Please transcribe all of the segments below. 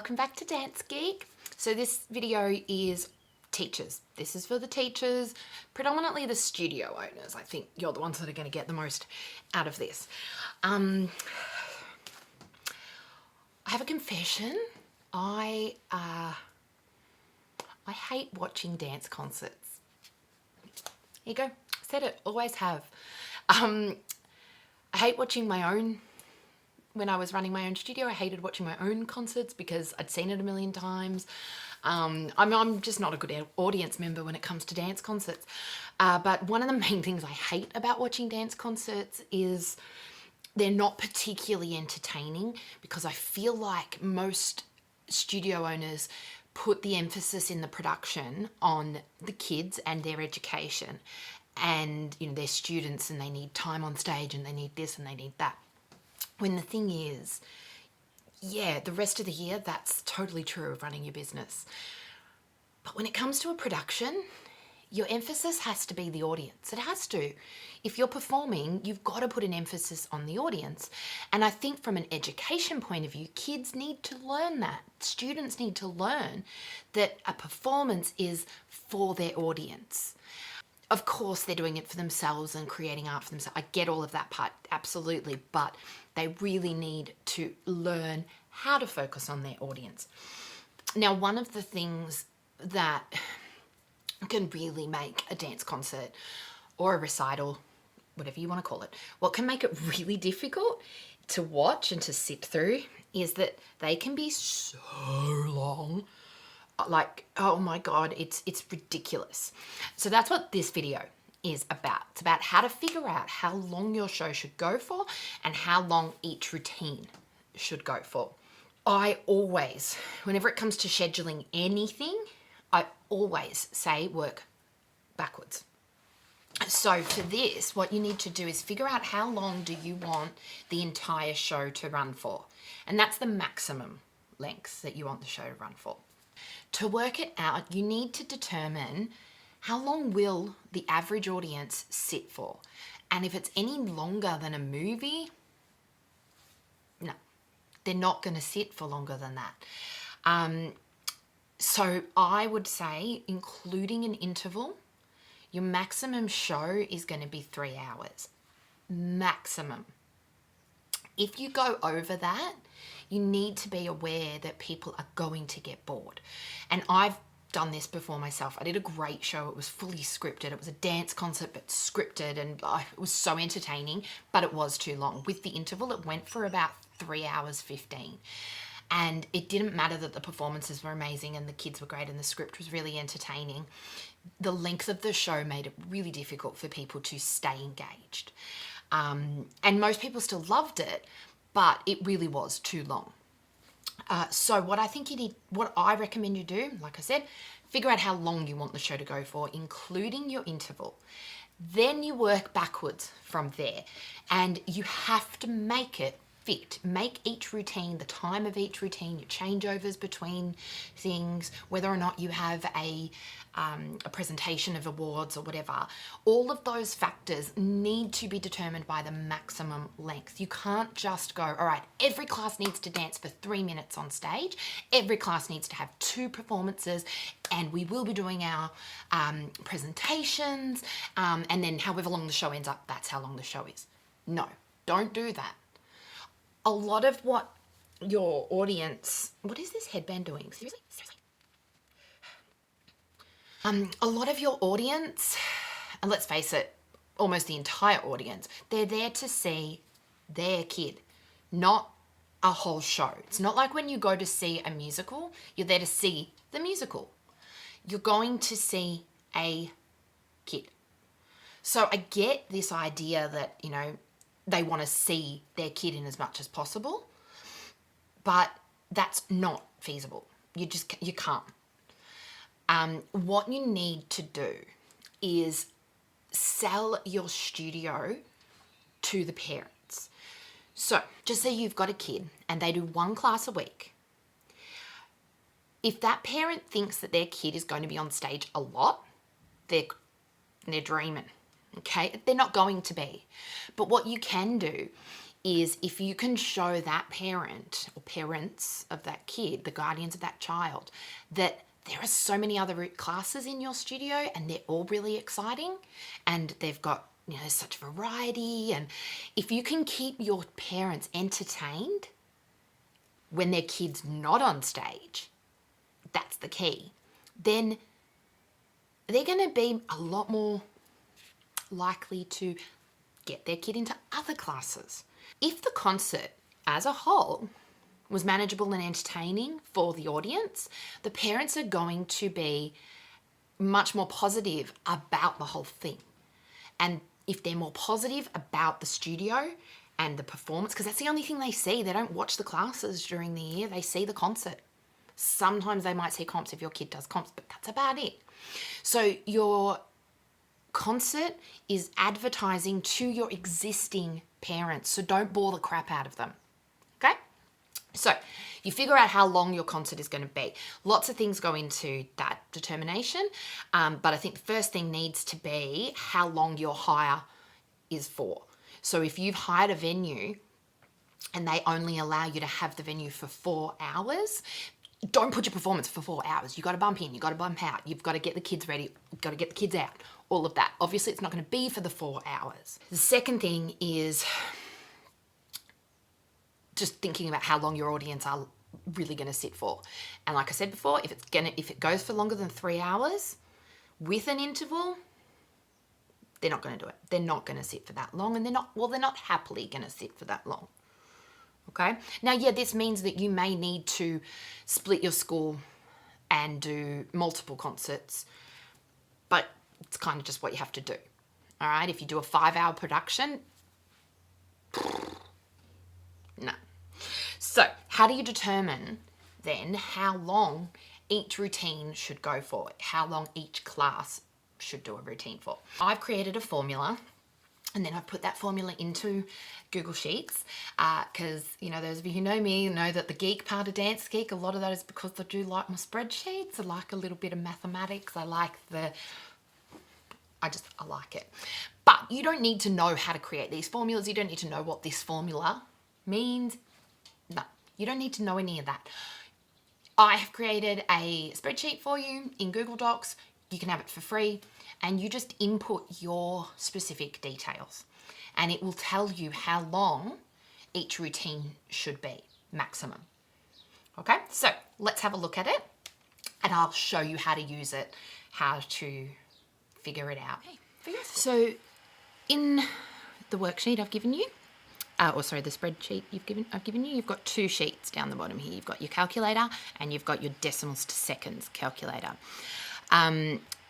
welcome back to Dance Geek. So this video is teachers. This is for the teachers, predominantly the studio owners. I think you're the ones that are going to get the most out of this. I have a confession. I hate watching dance concerts. Here you go. Said it. Always have. I hate watching my own. When I was running my own studio, I hated watching my own concerts because I'd seen it a million times. I'm just not a good audience member when it comes to dance concerts. But one of the main things I hate about watching dance concerts is they're not particularly entertaining, because I feel like most studio owners put the emphasis in the production on the kids and their education and, you know, their students, and they need time on stage and they need this and they need that. When the thing is, yeah, the rest of the year, that's totally true of running your business. But when it comes to a production, your emphasis has to be the audience. It has to. If you're performing, you've got to put an emphasis on the audience. And I think from an education point of view, kids need to learn that. Students need to learn that a performance is for their audience. Of course, they're doing it for themselves and creating art for themselves. I get all of that part, absolutely. But they really need to learn how to focus on their audience. Now, one of the things that can really make a dance concert or a recital, whatever you want to call it, what can make it really difficult to watch and to sit through is that they can be so long. Like, oh my God, it's ridiculous. So that's what this video is about. It's about how to figure out how long your show should go for and how long each routine should go for. I always, whenever it comes to scheduling anything, I always say work backwards. So for this, what you need to do is figure out how long do you want the entire show to run for. And that's the maximum length that you want the show to run for. To work it out, you need to determine how long will the average audience sit for. And if it's any longer than a movie, no, they're not going to sit for longer than that. So I would say, including an interval, your maximum show is going to be 3 hours. Maximum. If you go over that, you need to be aware that people are going to get bored. And I've done this before myself. I did a great show. It was fully scripted. It was a dance concert, but scripted, and it was so entertaining, but it was too long. With the interval, it went for about 3 hours 15. And it didn't matter that the performances were amazing and the kids were great and the script was really entertaining. The length of the show made it really difficult for people to stay engaged. And most people still loved it, but it really was too long. So what I recommend you do, like I said, figure out how long you want the show to go for, including your interval. Then you work backwards from there, and you have to make it fit. Make each routine, the time of each routine, your changeovers between things, whether or not you have a presentation of awards or whatever. All of those factors need to be determined by the maximum length. You can't just go, all right, every class needs to dance for 3 minutes on stage. Every class needs to have 2 performances, and we will be doing our presentations, and then however long the show ends up, that's how long the show is. No, don't do that. A lot of what your audience... What is this headband doing? Seriously? A lot of your audience, and let's face it, almost the entire audience, they're there to see their kid, not a whole show. It's not like when you go to see a musical, you're there to see the musical. You're going to see a kid. So I get this idea that, you know, they want to see their kid in as much as possible, but that's not feasible. You can't. What you need to do is sell your studio to the parents. So just say you've got a kid and they do 1 class a week. If that parent thinks that their kid is going to be on stage a lot, they're dreaming. Okay, they're not going to be. But what you can do is if you can show that parent or parents of that kid, the guardians of that child, that there are so many other classes in your studio and they're all really exciting and they've got, you know, such variety. And if you can keep your parents entertained when their kid's not on stage, that's the key, then they're going to be a lot more likely to get their kid into other classes. If the concert as a whole was manageable and entertaining for the audience, the parents are going to be much more positive about the whole thing. And if they're more positive about the studio and the performance, because that's the only thing they see, they don't watch the classes during the year, they see the concert. Sometimes they might see comps if your kid does comps, but that's about it. So your concert is advertising to your existing parents, so don't bore the crap out of them, okay? So you figure out how long your concert is going to be. Lots of things go into that determination, but I think the first thing needs to be how long your hire is for. So if you've hired a venue and they only allow you to have the venue for 4 hours, don't put your performance for 4 hours. You've got to bump in, you've got to bump out, you've got to get the kids ready, you've got to get the kids out, all of that. Obviously, it's not going to be for the 4 hours. The second thing is just thinking about how long your audience are really going to sit for. And like I said before, if it goes for longer than 3 hours with an interval, they're not going to do it. They're not going to sit for that long, and they're not happily going to sit for that long. Okay. Now, yeah, this means that you may need to split your school and do multiple concerts, but it's kind of just what you have to do. All right. If you do a 5-hour production, no. So how do you determine then how long each routine should go for? How long each class should do a routine for? I've created a formula. And then I've put that formula into Google Sheets because, you know, those of you who know me know that the geek part of Dance Geek, a lot of that is because I do like my spreadsheets. I like a little bit of mathematics. I like it. But you don't need to know how to create these formulas. You don't need to know what this formula means. No, you don't need to know any of that. I have created a spreadsheet for you in Google Docs. You can have it for free. And you just input your specific details and it will tell you how long each routine should be, maximum. Okay, so let's have a look at it and I'll show you how to use it, how to figure it out. So in the worksheet I've given you, the spreadsheet I've given you, you've got 2 sheets down the bottom here. You've got your calculator and you've got your decimals to seconds calculator.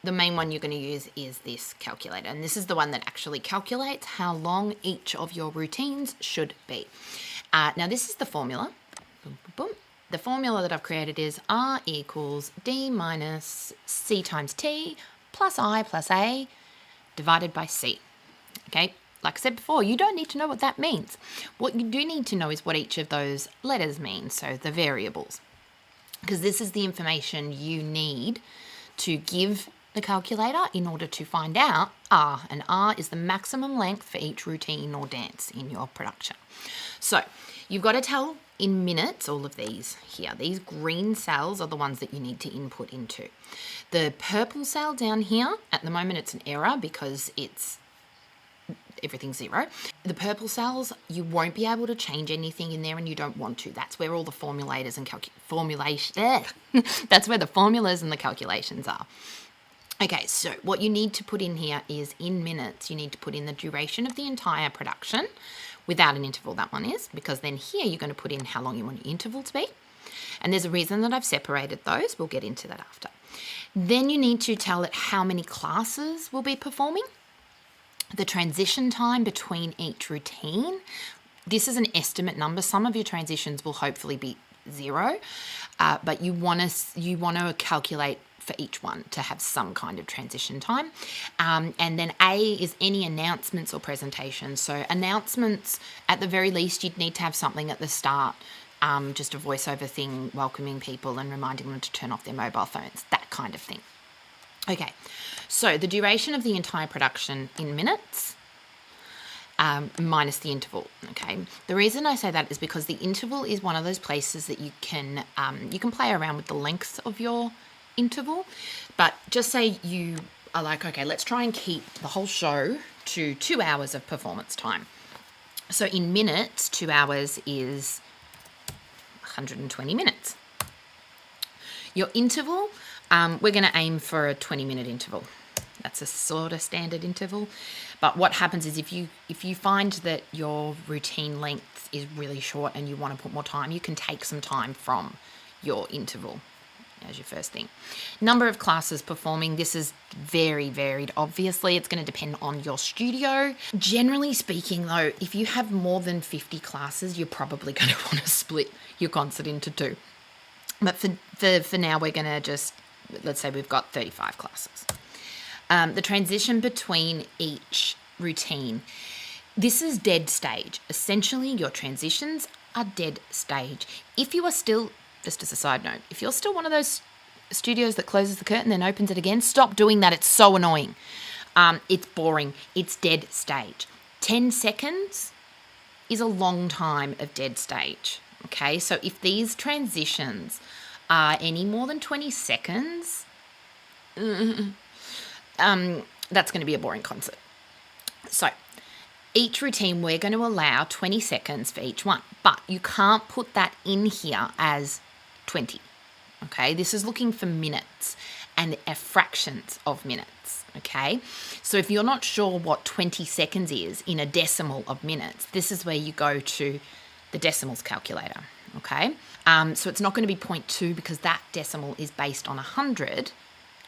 The main one you're going to use is this calculator, and this is the one that actually calculates how long each of your routines should be. Now this is the formula. Boom, boom, boom. The formula that I've created is R equals D minus C times T plus I plus A divided by C. Okay, like I said before, you don't need to know what that means. What you do need to know is what each of those letters mean, so the variables, because this is the information you need to give the calculator in order to find out R, and R is the maximum length for each routine or dance in your production. So you've got to tell in minutes all of these here. These green cells are the ones that you need to input into. The purple cell down here, at the moment it's an error because everything's 0. The purple cells, you won't be able to change anything in there and you don't want to. That's where all the formulators and that's where the formulas and the calculations are. Okay, so what you need to put in here is in minutes, you need to put in the duration of the entire production without an interval, that one is, because then here you're going to put in how long you want your interval to be. And there's a reason that I've separated those. We'll get into that after. Then you need to tell it how many classes will be performing, the transition time between each routine. This is an estimate number. Some of your transitions will hopefully be 0, but you want to calculate for each one to have some kind of transition time. And then A is any announcements or presentations. So announcements, at the very least, you'd need to have something at the start, just a voiceover thing, welcoming people and reminding them to turn off their mobile phones, that kind of thing. Okay, so the duration of the entire production in minutes, minus the interval. Okay, the reason I say that is because the interval is one of those places that you can play around with the length of your interval. But just say you are like, okay, let's try and keep the whole show to 2 hours of performance time. So in minutes, 2 hours is 120 minutes. Your interval, we're going to aim for a 20-minute interval. That's a sort of standard interval. But what happens is if you find that your routine length is really short and you want to put more time, you can take some time from your interval as your first thing. Number of classes performing, this is very varied. Obviously, it's going to depend on your studio. Generally speaking, though, if you have more than 50 classes, you're probably going to want to split your concert into 2. But for now, we're going to just, let's say we've got 35 classes. The transition between each routine, this is dead stage. Essentially, your transitions are dead stage. If you are still, just as a side note, if you're still one of those studios that closes the curtain then opens it again, stop doing that. It's so annoying. It's boring. It's dead stage. 10 seconds is a long time of dead stage. Okay, so if these transitions are any more than 20 seconds, that's going to be a boring concert. So each routine, we're going to allow 20 seconds for each one, but you can't put that in here as 20. Okay, this is looking for minutes and fractions of minutes. Okay, so if you're not sure what 20 seconds is in a decimal of minutes, this is where you go to the decimals calculator. Okay, so it's not going to be 0.2 because that decimal is based on 100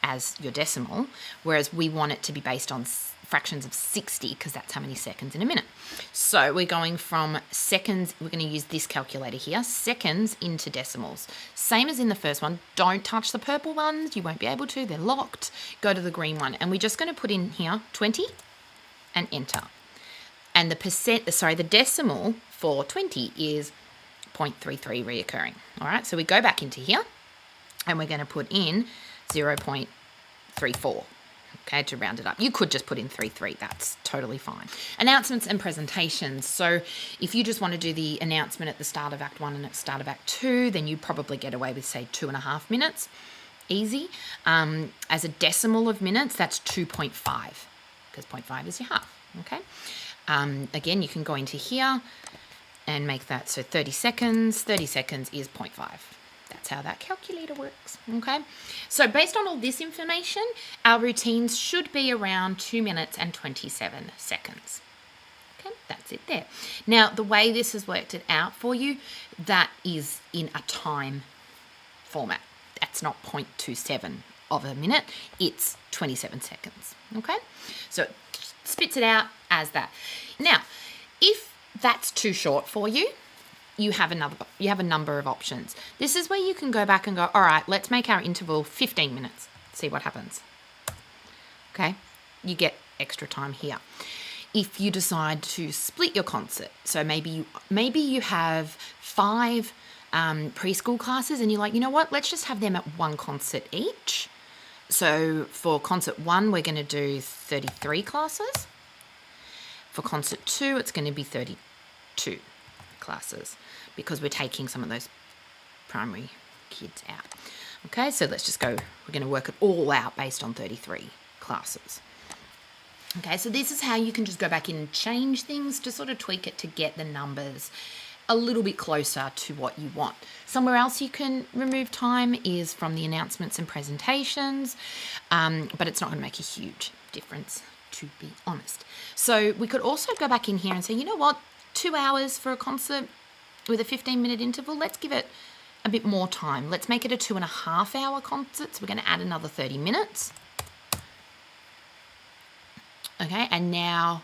as your decimal, whereas we want it to be based on fractions of 60 because that's how many seconds in a minute. So we're going from seconds, we're going to use this calculator here, seconds into decimals. Same as in the first one, don't touch the purple ones, you won't be able to, they're locked. Go to the green one, and we're just going to put in here 20 and enter. And the decimal for 20 is 0.33 reoccurring. All right, so we go back into here and we're going to put in 0.34. Okay, to round it up. You could just put in 3.3. That's totally fine. Announcements and presentations. So if you just want to do the announcement at the start of Act 1 and at the start of Act 2, then you'd probably get away with, say, 2.5 minutes. Easy. As a decimal of minutes, that's 2.5 because 0.5 is your half. Okay. Again, you can go into here and make that, so 30 seconds. 30 seconds is 0.5. That's how that calculator works, okay? So based on all this information, our routines should be around 2 minutes and 27 seconds. Okay, that's it there. Now, the way this has worked it out for you, that is in a time format. That's not 0.27 of a minute, it's 27 seconds, okay? So it spits it out as that. Now, if that's too short for you, you have a number of options. This is where you can go back and go, all right, let's make our interval 15 minutes. See what happens. Okay, you get extra time here. If you decide to split your concert, so maybe you have 5 preschool classes and you're like, you know what, let's just have them at one concert each. So for concert 1, we're going to do 33 classes. For concert 2, it's going to be 32 classes because we're taking some of those primary kids out. Okay, so let's just go, we're going to work it all out based on 33 classes. Okay, so this is how you can just go back in and change things to sort of tweak it to get the numbers a little bit closer to what you want. Somewhere else you can remove time is from the announcements and presentations, but it's not going to make a huge difference, to be honest. So we could also go back in here and say, you know what, 2 hours for a concert with a 15-minute interval, let's give it a bit more time. Let's make it a 2.5 hour concert. So we're going to add another 30 minutes. Okay, and now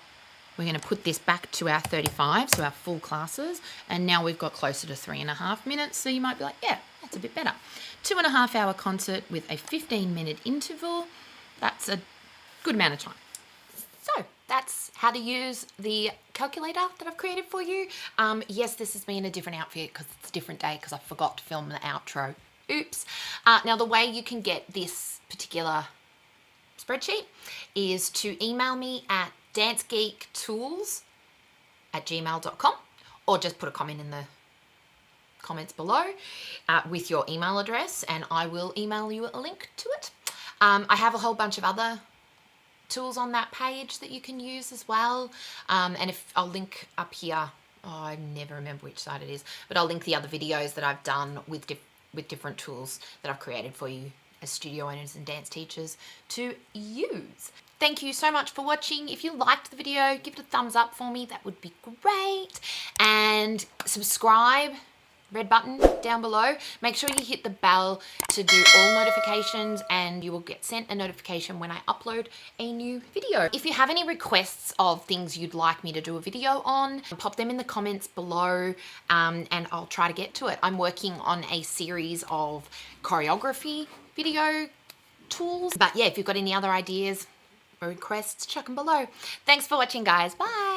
we're going to put this back to our 35, so our full classes, and now we've got closer to 3.5 minutes, so you might be like, yeah, that's a bit better. 2.5 hour concert with a 15-minute interval, that's a good amount of time. So that's how to use the calculator that I've created for you. Yes, this has been a different outfit because it's a different day because I forgot to film the outro. Oops. Now the way you can get this particular spreadsheet is to email me at dancegeektools shady@gmail.com, or just put a comment in the comments below with your email address, and I will email you a link to it. I have a whole bunch of other tools on that page that you can use as well, and if I'll link up here, I never remember which side it is, but I'll link the other videos that I've done with different tools that I've created for you as studio owners and dance teachers to use. Thank you so much for watching. If you liked the video, give it a thumbs up for me, that would be great, and subscribe, red button down below. Make sure you hit the bell to do all notifications, and you will get sent a notification when I upload a new video. If you have any requests of things you'd like me to do a video on, pop them in the comments below, and I'll try to get to it. I'm working on a series of choreography video tools, but yeah, if you've got any other ideas or requests, chuck them below. Thanks for watching, guys. Bye.